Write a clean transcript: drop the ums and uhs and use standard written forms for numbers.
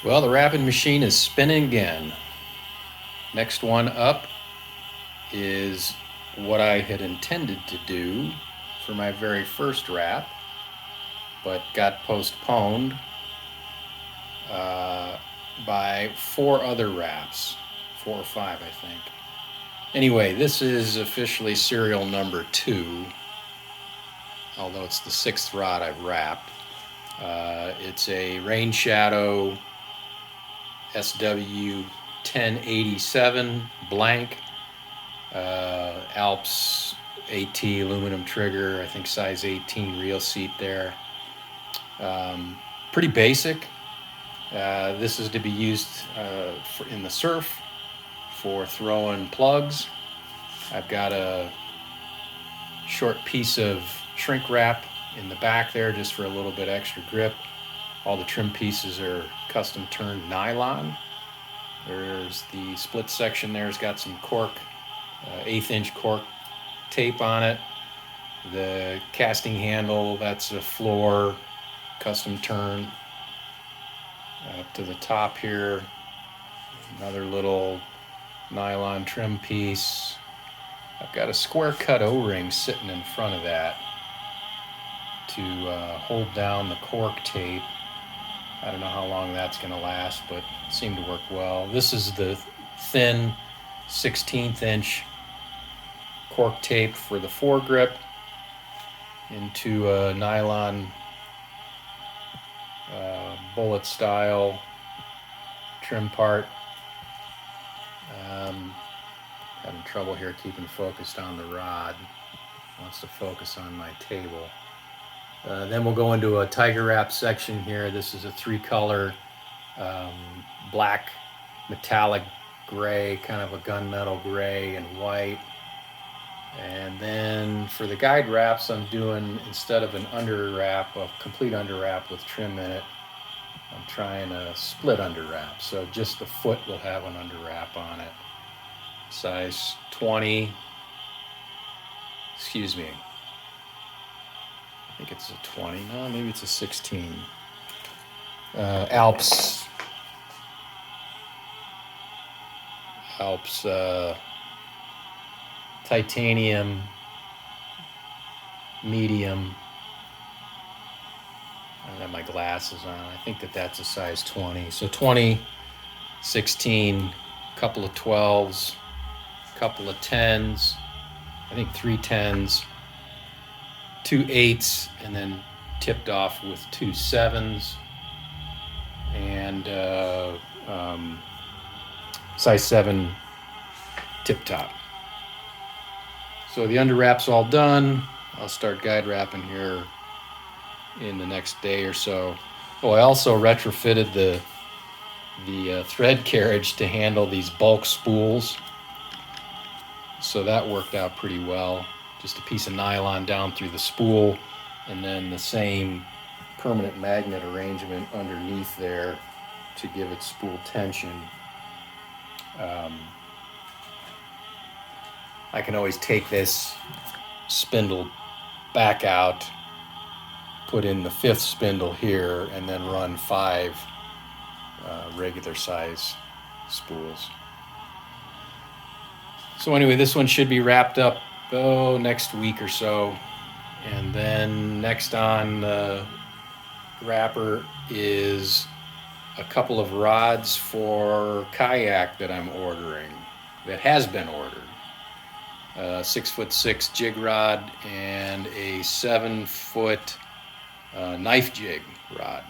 Well, the wrapping machine is spinning again. Next one up is what I had intended to do for my very first wrap, but got postponed by 4 other wraps, 4 or 5 I think. Anyway, this is officially serial number 2, although it's the 6th rod I've wrapped. It's a Rainshadow SW1087 blank, Alps AT aluminum trigger, I think size 18 reel seat there. Pretty basic. This is to be used in the surf for throwing plugs. I've got a short piece of shrink wrap in the back there just for a little bit extra grip. All the trim pieces are custom turned nylon. There's the split section there, has got some cork, 1/8 inch cork tape on it. The casting handle, that's a floor custom turn. Up to the top here, another little nylon trim piece. I've got a square cut O-ring sitting in front of that to hold down the cork tape. I don't know how long that's going to last, but it seemed to work well. This is the thin 1/16 inch cork tape for the foregrip into a nylon bullet style trim part. Having trouble here keeping focused on the rod. Wants to focus on my table. Then we'll go into a tiger wrap section here. This is a 3-color black metallic gray, kind of a gunmetal gray and white. And then for the guide wraps, I'm doing, instead of an under wrap, a complete under wrap with trim in it, I'm trying a split under wrap. So just the foot will have an under wrap on it. Size 20, excuse me, I think it's a 20, no, maybe it's a 16. Alps titanium medium. I don't have my glasses on. I think that's a size 20. So 20, 16, couple of 12s, couple of 10s, I think 3 10s, 2 8s, and then tipped off with 2 7s, and size 7 tip top. So the under wrap's all done. I'll start guide wrapping here in the next day or so. Oh, I also retrofitted the thread carriage to handle these bulk spools. So that worked out pretty well. Just a piece of nylon down through the spool, and then the same permanent magnet arrangement underneath there to give it spool tension. I can always take this spindle back out, put in the 5th spindle here, and then run 5 regular size spools. So anyway, this one should be wrapped up next week or so. And then next on the wrapper is a couple of rods for kayak that I'm ordering, that has been ordered. 6'6" jig rod and a 7-foot knife jig rod.